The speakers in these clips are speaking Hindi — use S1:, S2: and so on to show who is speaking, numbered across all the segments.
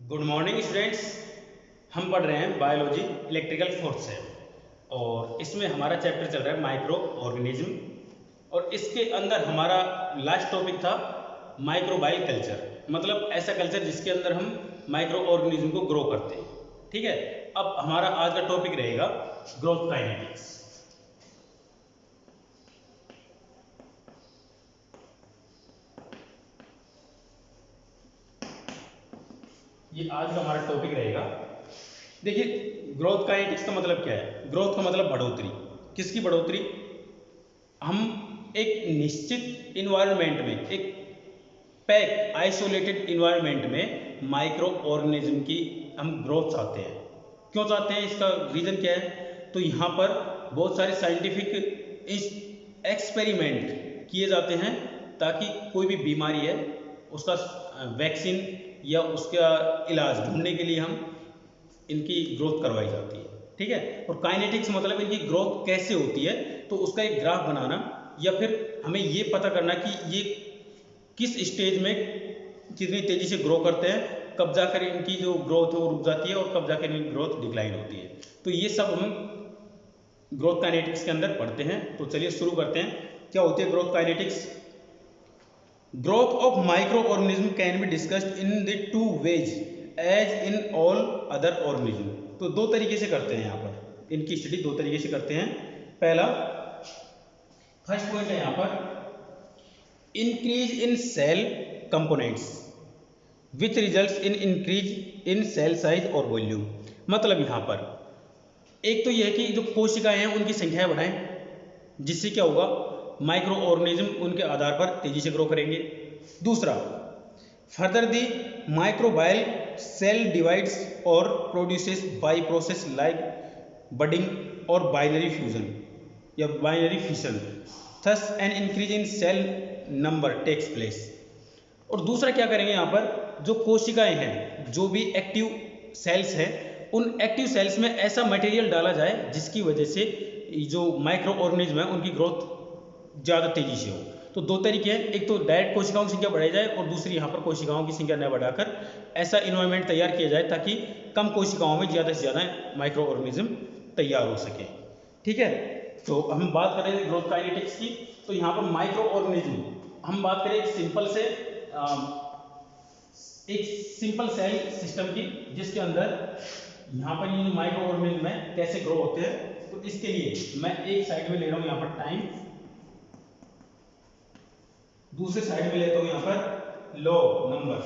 S1: Good morning students. हम पढ़ रहे हैं बायोलॉजी इलेक्ट्रिकल फोर्थ से और इसमें हमारा चैप्टर चल रहा है माइक्रो ऑर्गेनिज्म और इसके अंदर हमारा लास्ट टॉपिक था माइक्रोबायल कल्चर, मतलब ऐसा कल्चर जिसके अंदर हम माइक्रो ऑर्गेनिज्म को ग्रो करते हैं। ठीक है, अब हमारा आज का टॉपिक रहेगा ग्रोथ काइनेटिक्स। ये आज का हमारा टॉपिक रहेगा। देखिए, ग्रोथ काइनेटिक्स का मतलब क्या है? ग्रोथ का मतलब बढ़ोतरी। किसकी बढ़ोतरी? हम एक निश्चित इन्वायरमेंट में, एक पैक आइसोलेटेड इन्वायरमेंट में माइक्रो ऑर्गेनिज्म की हम ग्रोथ चाहते हैं। क्यों चाहते हैं? इसका रीज़न क्या है? तो यहाँ पर बहुत सारे साइंटिफिक एक्सपेरिमेंट किए जाते हैं ताकि कोई भी बीमारी है उसका वैक्सीन या उसका इलाज ढूंढने के लिए हम इनकी ग्रोथ करवाई जाती है। ठीक है, और काइनेटिक्स मतलब इनकी ग्रोथ कैसे होती है, तो उसका एक ग्राफ बनाना या फिर हमें ये पता करना कि ये किस स्टेज में कितनी तेज़ी से ग्रो करते हैं, कब जाकर इनकी जो ग्रोथ है वो रुक जाती है और कब जाकर इनकी ग्रोथ डिक्लाइन होती है। तो ये सब हम ग्रोथ काइनेटिक्स के अंदर पढ़ते हैं। तो चलिए शुरू करते हैं। क्या होती है growth kinetics? Growth of micro organism can be discussed in the two ways as in all other organism. तो दो तरीके से करते हैं, यहाँ पर इनकी स्टडी दो तरीके से करते हैं। पहला, फर्स्ट पॉइंट है यहाँ पर increase in cell components which results in increase in cell size और वॉल्यूम। मतलब यहाँ पर एक तो यह है कि जो कोशिकाएं हैं उनकी संख्या बढ़ाएं, जिससे क्या होगा, माइक्रो ऑर्गेनिज्म उनके आधार पर तेजी से ग्रो करेंगे। दूसरा, further the microbial cell divides और produces by process like budding और बाइनरी फ्यूजन या binary fission, thus an increase in cell number takes place. और दूसरा क्या करेंगे, यहाँ पर जो कोशिकाएं हैं, जो भी एक्टिव सेल्स हैं, उन एक्टिव सेल्स में ऐसा मटेरियल डाला जाए जिसकी वजह से जो माइक्रो ऑर्गेनिज्म है उनकी ग्रोथ ज़्यादा तेजी से हो। तो दो तरीके हैं, एक तो डायरेक्ट कोशिकाओं की संख्या बढ़ाई जाए और दूसरी यहाँ पर कोशिकाओं की संख्या न बढ़ाकर ऐसा इन्वायरमेंट तैयार किया जाए ताकि कम कोशिकाओं में ज़्यादा से ज़्यादा माइक्रो ऑर्गेनिज्म तैयार हो सके। ठीक है, तो हम बात करें ग्रोथ काइनेटिक्स की। तो यहाँ पर माइक्रो ऑर्गेनिज्म हम बात करें एक सिंपल सेल सिस्टम की, जिसके अंदर यहाँ पर ये माइक्रो ऑर्गेनिज्म है कैसे ग्रो होते हैं। तो इसके लिए मैं एक साइड में ले रहा हूँ यहाँ पर टाइम, दूसरे साइड में लेता हूँ यहाँ पर लॉग नंबर।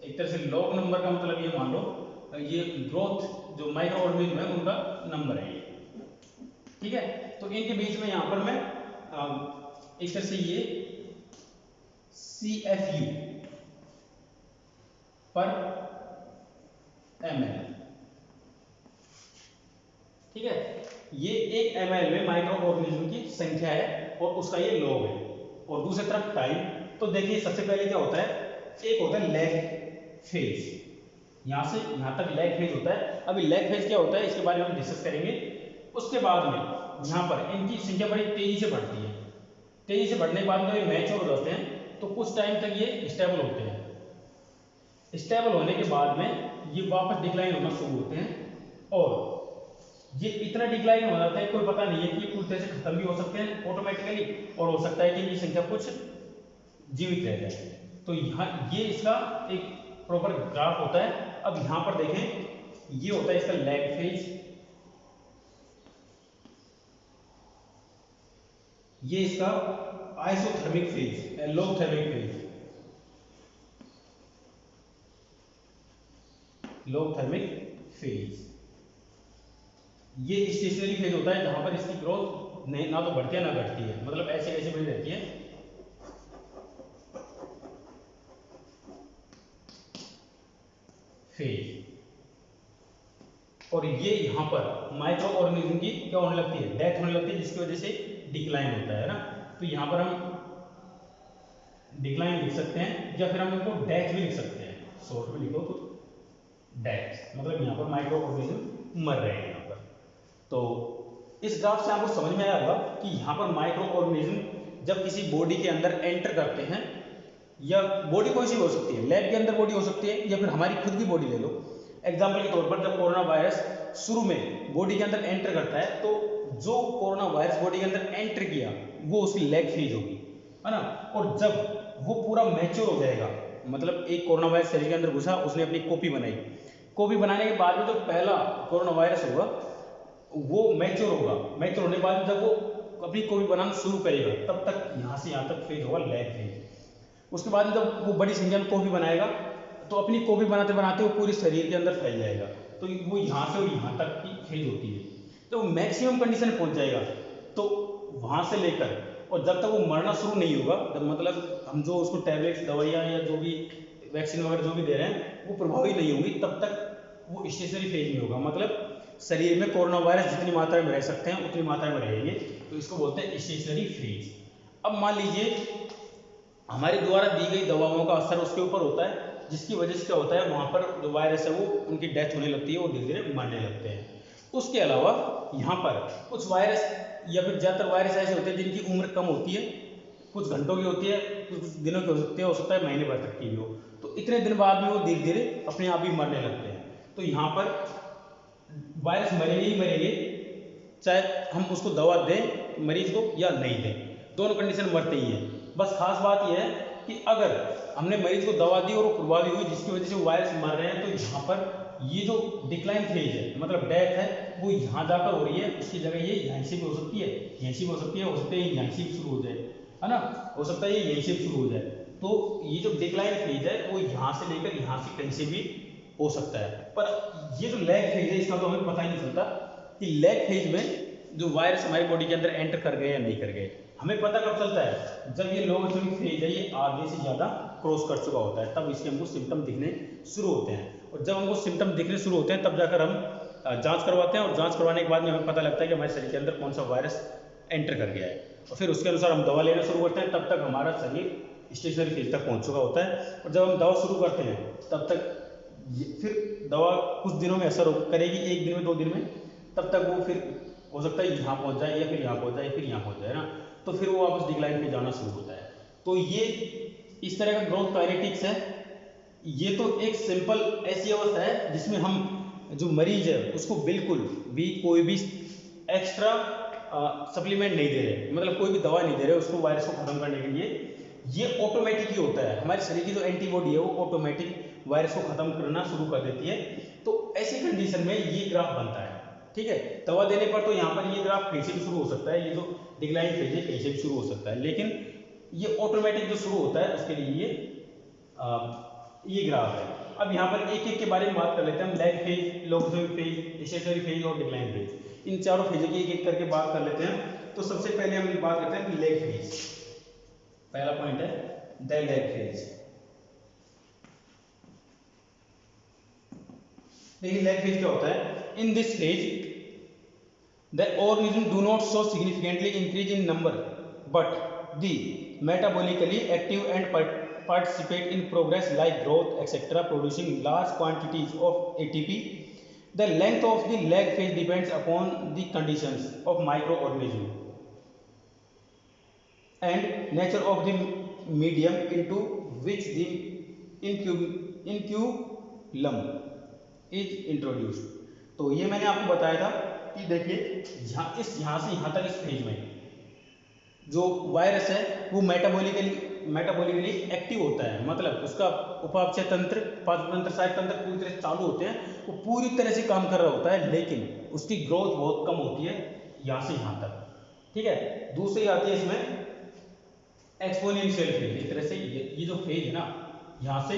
S1: एक तरह से लॉग नंबर का मतलब ये मान लो ये ग्रोथ जो माइक्रो ऑर्गेनिज्म है उनका नंबर है ये। ठीक है, तो इनके बीच में यहाँ पर मैं एक तरह से ये CFU पर ml। ठीक है, ये एक ml में माइक्रो ऑर्गेनिज्म की संख्या है और उसका ये लॉग है। और दूसरी तरफ टाइम। तो देखिए, सबसे पहले क्या होता है, एक होता है लैग फेज, यहाँ से यहाँ तक लैग फेज होता है। अभी लैग फेज क्या होता है इसके बारे में हम डिस्कस करेंगे। उसके बाद में यहाँ पर इनकी संख्या बड़ी तेजी से बढ़ती है। तेजी से बढ़ने के बाद में मैच्योर हो जाते हैं तो कुछ टाइम तक ये स्टेबल होते हैं। स्टेबल होने के बाद में ये वापस डिक्लाइन होना शुरू होते हैं और ये इतना डिक्लाइन हो जाता है कोई पता नहीं है कि ये पूरी तरह से खत्म भी हो सकते हैं ऑटोमेटिकली, और हो सकता है कि इनकी संख्या कुछ जीवित रह जाए। तो यहाँ ये इसका एक प्रॉपर ग्राफ होता है। अब यहाँ पर देखें, ये होता है इसका लैग फेज, ये इसका आइसोथर्मिक फेज, लॉगथर्मिक फेज, लॉगथर्मिक फेज। ये स्टेशनरी फेज होता है जहां पर इसकी ग्रोथ ना तो बढ़ती है ना घटती है, मतलब ऐसे ऐसे बनी रहती है। फेज। और ये यहाँ पर माइक्रो ऑर्गेनिज्म की क्या होने लगती है, डेथ होने लगती है, जिसकी वजह से डिक्लाइन होता है ना। तो यहाँ पर हम डिक्लाइन लिख सकते हैं या फिर हम इनको डेथ भी लिख सकते हैं। शॉर्ट में लिखो तो डेथ, मतलब यहाँ पर माइक्रो ऑर्गेनिज्म मर रहे हैं यहाँ पर। तो इस ग्राफ से आपको समझ में आया होगा कि यहाँ पर माइक्रो ऑर्गेनिज्म जब किसी बॉडी के अंदर एंटर करते हैं या बॉडी कोई सी भी हो सकती है, लैब के अंदर बॉडी हो सकती है या फिर हमारी खुद की बॉडी ले लो। एग्जाम्पल के तौर पर जब कोरोना वायरस शुरू में बॉडी के अंदर एंटर करता है तो जो कोरोना वायरस बॉडी के अंदर एंटर किया वो उसकी लैग फेज होगी, है ना। और जब वो पूरा मैच्योर हो जाएगा, मतलब एक कोरोना वायरस शरीर के अंदर घुसा, उसने अपनी कॉपी बनाई, कॉपी बनाने के बाद में जो पहला कोरोना वायरस होगा वो मैच्योर होगा, मैच्योर होने के बाद जब वो अपनी कॉपी बनाना शुरू करेगा तब तक यहाँ से यहाँ तक फेज होगा लैग फेज। उसके बाद जब वो बड़ी संख्या में कॉपी बनाएगा तो अपनी कॉपी बनाते बनाते वो पूरे शरीर के अंदर फैल जाएगा, तो वो यहाँ से और यहाँ तक की फेज होती है। तो मैक्सिमम कंडीशन पहुँच जाएगा तो वहाँ से लेकर और जब तक वो मरना शुरू नहीं होगा, जब मतलब हम जो उसको टैबलेट्स दवाइयाँ या जो भी वैक्सीन वगैरह जो भी दे रहे हैं वो प्रभावी नहीं होंगी, तब तक वो स्टेशनरी फेज में होगा। मतलब शरीर में कोरोना वायरस जितनी मात्रा में रह सकते हैं उतनी मात्रा में रहेंगे, तो इसको बोलते हैं स्टेशनरी फेज। अब मान लीजिए हमारे द्वारा दी गई दवाओं का असर उसके ऊपर होता है, जिसकी वजह से क्या होता है वहाँ पर जो वायरस है वो उनकी डेथ होने लगती है, वो धीरे धीरे मरने लगते हैं। उसके अलावा यहाँ पर कुछ वायरस या फिर ज़्यादातर वायरस ऐसे होते हैं जिनकी उम्र कम होती है, कुछ घंटों की होती है, कुछ दिनों की हो सकता है महीने भर तक की भी हो, तो इतने दिन बाद में वो धीरे धीरे अपने आप ही मरने लगते हैं। तो यहाँ पर वायरस मरेंगे ही मरेंगे, चाहे हम उसको दवा दें मरीज को या नहीं दें, दोनों कंडीशन मरते ही हैं। बस खास बात यह है कि अगर हमने मरीज को दवा दी और वो प्रभावी हुई जिसकी वजह से वो वायरस मर रहे हैं, तो यहाँ पर ये जो डिक्लाइन फेज है मतलब डेथ है वो यहाँ जाकर हो रही है, उसकी जगह ये यहीं से भी हो सकती है, यहीं से भी हो सकती है, हो सकता है ये यहीं से भी शुरू हो जाए, है ना, हो सकता है ये यहीं से भी शुरू हो जाए। तो ये जो डिक्लाइन फेज है वो यहाँ से लेकर यहाँ से कहीं से भी हो सकता है। पर ये जो लैग फेज है इसका तो हमें पता ही नहीं चलता कि लैग फेज में जो वायरस हमारी बॉडी के अंदर एंटर कर गए या नहीं कर गए। हमें पता कब चलता है जब ये लोगोथेमिक फेज है ये आधे से ज़्यादा क्रॉस कर चुका होता है, तब इसके हमको सिम्टम दिखने शुरू होते हैं। और जब हमको सिम्टम दिखने शुरू होते हैं तब जाकर हम जांच करवाते हैं, और जांच करवाने के बाद में हमें पता लगता है कि हमारे शरीर के अंदर कौन सा वायरस एंटर कर गया है, और फिर उसके अनुसार हम दवा लेना शुरू करते हैं। तब तक हमारा शरीर स्टेशनरी फेज तक पहुँच चुका होता है, और जब हम दवा शुरू करते हैं तब तक फिर दवा कुछ दिनों में असर करेगी, एक दिन में 2 दिन में, तब तक वो फिर हो सकता है यहाँ पहुँच जाए या फिर यहाँ पहुँच जाए फिर यहाँ पहुँच जाए ना, तो फिर वो वापस डिक्लाइन पे जाना शुरू होता है। तो ये इस तरह का ग्रोथ काइनेटिक्स है। ये तो एक सिंपल ऐसी अवस्था है जिसमें हम जो मरीज है उसको बिल्कुल भी कोई भी एक्स्ट्रा सप्लीमेंट नहीं दे रहे, मतलब कोई भी दवा नहीं दे रहे उसको वायरस को खत्म करने के लिए। ये ऑटोमेटिक ही होता है, हमारे शरीर की जो एंटीबॉडी है वो ऑटोमेटिक वायरस को खत्म करना शुरू कर देती है। तो ऐसी कंडीशन में ये ग्राफ बनता है, ठीक है। दवा देने पर तो यहाँ पर ये ग्राफ कहीं से भी शुरू हो सकता है, ये जो डिक्लाइन फेज है कहीं से भी शुरू हो सकता है, लेकिन ये ऑटोमेटिक जो शुरू होता है उसके लिए ये ग्राफ है। अब यहाँ पर एक एक के बारे में बात कर लेते हैं हम, lag phase, logarithmic phase, stationary phase और डिक्लाइन फेज, इन चारों फेज की एक एक करके बात कर लेते हैं। तो सबसे पहले हम बात करते हैं लैग फेज। पहला पॉइंट है द लैग फेज। देखिए लैग फेज क्या होता है। In this phase the organism do not show significantly increase in number but the metabolically active and participate in progress like growth etc producing large quantities of ATP. The length of the lag phase depends upon the conditions of microorganism and nature of the medium into which the inoculum is introduced. तो ये मैंने आपको बताया था कि देखिए यहाँ से यहाँ तक इस फेज में जो वायरस है वो मेटाबॉलिकली एक्टिव होता है, मतलब उसका उपापचय तंत्र, पाचन तंत्र, सहायक तंत्र पूरी तरह से चालू होते हैं, वो पूरी तरह से काम कर रहा होता है, लेकिन उसकी ग्रोथ बहुत कम होती है यहाँ से यहाँ तक, ठीक है। दूसरी आती है इसमें एक्सपोनेंशियल फेज। एक तरह से ये जो फेज है ना यहाँ से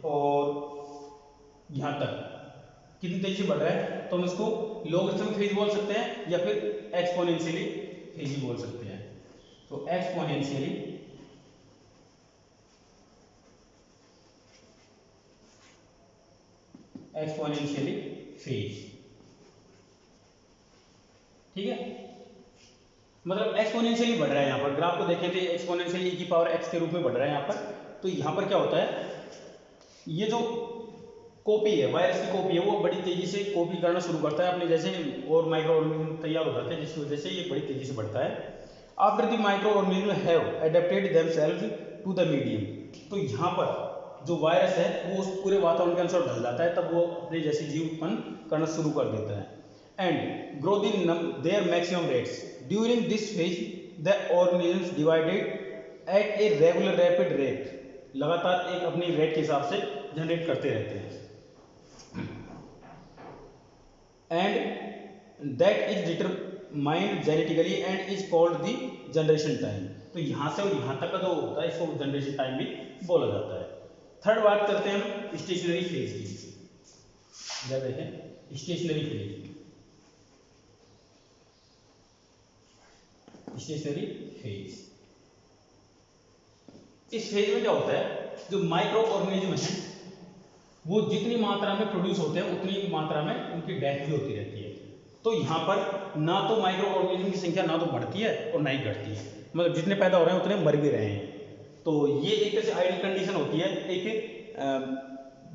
S1: और यहाँ तक कितनी तेजी से बढ़ रहा है, तो हम इसको लॉगरिथमिक फेज बोल सकते हैं या फिर एक्सपोनेंशियली फेज ही बोल सकते हैं। तो एक्सपोनेंशियली फेज, ठीक है। मतलब एक्सपोनेंशियली बढ़ रहा है यहाँ पर, ग्राफ को देखें तो एक्सपोनेंशियली e की पावर x के रूप में बढ़ रहा है यहाँ पर। तो यहाँ पर क्या होता है, ये जो कॉपी है, वायरस की कॉपी है, वो बड़ी तेजी से कॉपी करना शुरू करता है अपने जैसे, और माइक्रो ऑर्गेनिज्म तैयार हो जाते हैं जिसकी वजह से ये बड़ी तेजी से बढ़ता है। After the micro organism have adapted themselves to the medium. तो यहाँ पर जो वायरस है वो उस पूरे वातावरण के अनुसार ढल जाता है, तब वो अपने जैसे जीव उत्पन्न करना शुरू कर देता है। And growth in their maximum rates during this phase the organisms divided at a regular rapid rate, लगातार एक अपनी रेट के हिसाब से जनरेट करते रहते हैं। And that is determined genetically and is called the generation time. तो यहाँ से और यहाँ तक का जो होता है इसको जनरेशन टाइम भी बोला जाता है। थर्ड बात करते हैं हम स्टेशनरी फेज की। क्या देखें स्टेशनरी फेज, स्टेशनरी फेज। इस फेज में क्या होता है, जो माइक्रो ऑर्गेनिज्म है वो जितनी मात्रा में प्रोड्यूस होते हैं उतनी मात्रा में उनकी डेथ भी होती रहती है। तो यहाँ पर ना तो माइक्रो ऑर्गेनिज्म की संख्या ना तो बढ़ती है और ना ही घटती है, मतलब जितने पैदा हो रहे हैं उतने मर भी रहे हैं। तो ये एक तरह से आइडियल कंडीशन होती है एक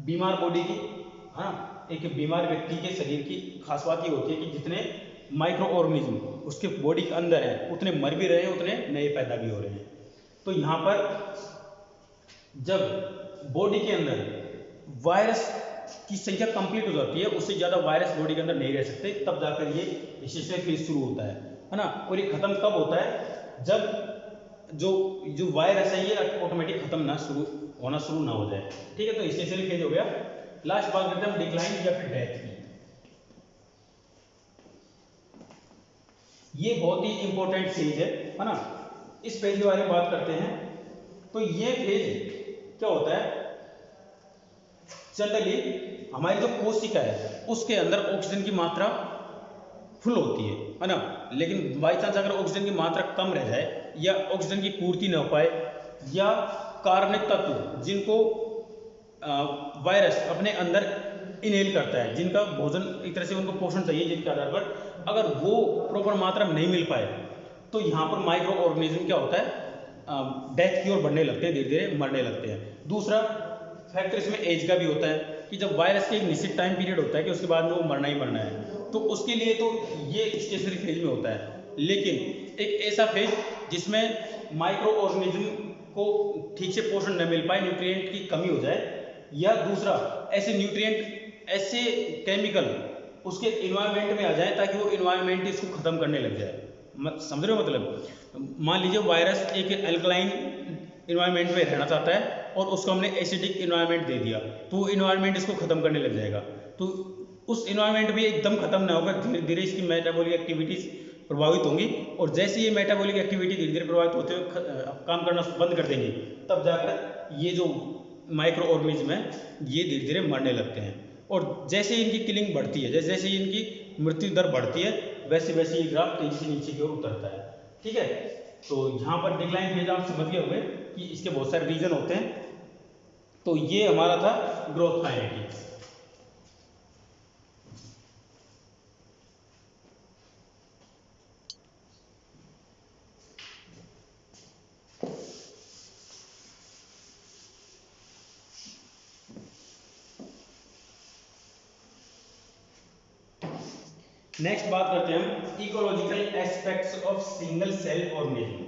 S1: बीमार बॉडी की, है ना, एक बीमार व्यक्ति के शरीर की खास बात ये होती है कि जितने माइक्रो ऑर्गेनिज्म उसके बॉडी के अंदर है उतने मर भी रहे हैं, उतने नए पैदा भी हो रहे हैं। तो यहाँ पर जब बॉडी के अंदर वायरस की संख्या कंप्लीट हो जाती है, उससे ज़्यादा वायरस बॉडी के अंदर नहीं रह सकते, तब जाकर ये स्टेशनरी फेज शुरू होता है ना। और ये खत्म कब होता है, जब जो वायरस है ये ऑटोमेटिक खत्म होना शुरू ना हो जाए। ठीक है, तो स्टेशनरी फेज हो गया। लास्ट बात करते हैं हम डिक्लाइन या फिर डेथ की। ये बहुत ही इंपॉर्टेंट फेज है ना। इस फेज के बारे में बात करते हैं। तो ये फेज क्या होता है, जनरली हमारी जो कोशिका है उसके अंदर ऑक्सीजन की मात्रा फुल होती है ना। लेकिन बाई चांस अगर ऑक्सीजन की मात्रा कम रह जाए या ऑक्सीजन की पूर्ति न हो पाए या कार्बनिक तत्व जिनको वायरस अपने अंदर इनहेल करता है, जिनका भोजन एक तरह से उनको पोषण चाहिए, जिनके आधार पर अगर वो प्रॉपर मात्रा में नहीं मिल पाए तो यहाँ पर माइक्रो ऑर्गेनिज्म क्या होता है, डेथ की ओर बढ़ने लगते हैं, धीरे धीरे मरने लगते हैं। दूसरा फैक्टर इसमें एज का भी होता है कि जब वायरस के एक निश्चित टाइम पीरियड होता है कि उसके बाद में वो मरना ही मरना है, तो उसके लिए तो ये स्टेशनरी फेज में होता है। लेकिन एक ऐसा फेज जिसमें माइक्रो ऑर्गेनिज्म को ठीक से पोषण न मिल पाए, न्यूट्रिएंट की कमी हो जाए, या दूसरा ऐसे न्यूट्रिएंट ऐसे केमिकल उसके इन्वायरमेंट में आ जाए ताकि वो इन्वायरमेंट इसको खत्म करने लग जाए। समझ रहे हो, मतलब मान लीजिए वायरस एक एल्कलाइन इन्वायरमेंट में रहना चाहता है और उसको हमने एसिडिक इन्वायरमेंट दे दिया, तो वो इन्वायरमेंट इसको खत्म करने लग जाएगा। तो उस इन्वायरमेंट भी एकदम खत्म ना होकर धीरे धीरे इसकी मेटाबॉलिक एक्टिविटीज प्रभावित होंगी, और जैसे ये मेटाबॉलिक एक्टिविटी धीरे धीरे प्रभावित होते हुए काम करना बंद कर देंगी, तब जाकर ये जो माइक्रो ऑर्गेनिज्म है ये धीरे धीरे मरने लगते हैं। और जैसे इनकी किलिंग बढ़ती है, जैसे जैसे इनकी मृत्यु दर बढ़ती है, वैसे वैसे ये ग्राफ तेजी से नीचे की ओर उतरता है। ठीक है, तो यहाँ पर डिक्लाइन फेज आप समझ गए होंगे कि इसके बहुत सारे रीजन होते हैं। तो ये हमारा था ग्रोथ काइनेटिक्स। नेक्स्ट बात करते हैं हम ecological aspects of single cell organism.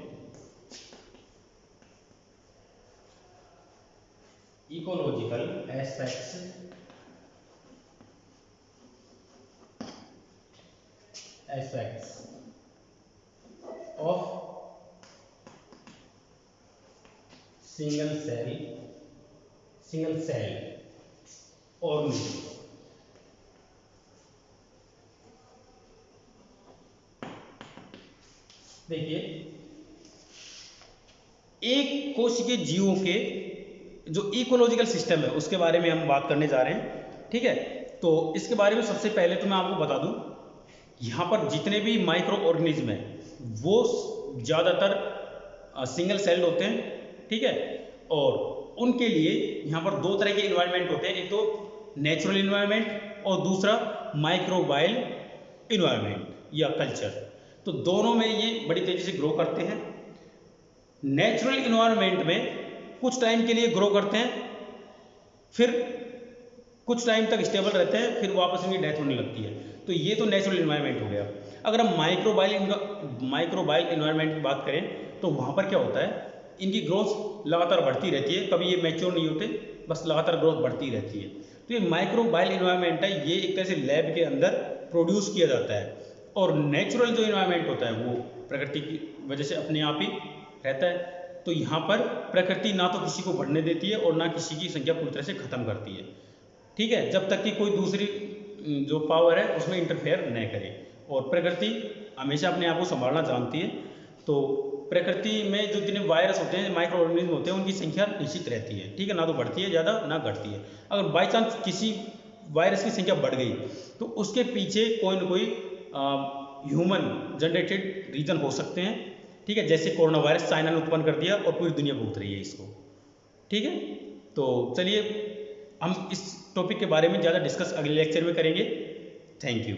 S1: Ecological aspects of single cell organism. देखिए, एक कोशिकीय जीवों के जो इकोलॉजिकल सिस्टम है उसके बारे में हम बात करने जा रहे हैं। ठीक है, तो इसके बारे में सबसे पहले तो मैं आपको बता दूं, यहाँ पर जितने भी माइक्रो ऑर्गेनिज्म हैं वो ज़्यादातर सिंगल सेल्ड होते हैं। ठीक है, और उनके लिए यहाँ पर दो तरह के इन्वायरमेंट होते हैं, एक तो नेचुरल इन्वायरमेंट और दूसरा माइक्रोबायल इन्वायरमेंट या कल्चर। तो दोनों में ये बड़ी तेजी से ग्रो करते हैं। नेचुरल इन्वायरमेंट में कुछ टाइम के लिए ग्रो करते हैं, फिर कुछ टाइम तक स्टेबल रहते हैं, फिर वापस इनकी डेथ होने लगती है। तो ये तो नेचुरल इन्वायरमेंट हो गया। अगर हम माइक्रोबायल इन्वायरमेंट की बात करें तो वहाँ पर क्या होता है इनकी ग्रोथ लगातार बढ़ती रहती है, कभी ये मैच्योर नहीं होते, बस लगातार ग्रोथ बढ़ती रहती है। तो ये माइक्रोबायल इन्वायरमेंट है, ये एक तरह से लैब के अंदर प्रोड्यूस किया जाता है, और नेचुरल जो इन्वायरमेंट होता है वो प्रकृति की वजह से अपने आप ही रहता है। तो यहाँ पर प्रकृति ना तो किसी को बढ़ने देती है और ना किसी की संख्या पूरी तरह से खत्म करती है, ठीक है, जब तक कि कोई दूसरी जो पावर है उसमें इंटरफेयर न करे। और प्रकृति हमेशा अपने आप को संभालना जानती है। तो प्रकृति में जो जितने वायरस होते हैं, माइक्रो ऑर्गेनिज्म होते हैं, उनकी संख्या निश्चित रहती है, ठीक है, ना तो बढ़ती है ज़्यादा ना घटती है। अगर बाई चांस किसी वायरस की संख्या बढ़ गई तो उसके पीछे कोई ना कोई ह्यूमन जनरेटेड रीजन हो सकते हैं, ठीक है, जैसे कोरोना वायरस चाइना ने उत्पन्न कर दिया और पूरी दुनिया भुगत रही है इसको, ठीक है। तो चलिए हम इस टॉपिक के बारे में ज़्यादा डिस्कस अगले लेक्चर में करेंगे। Thank you.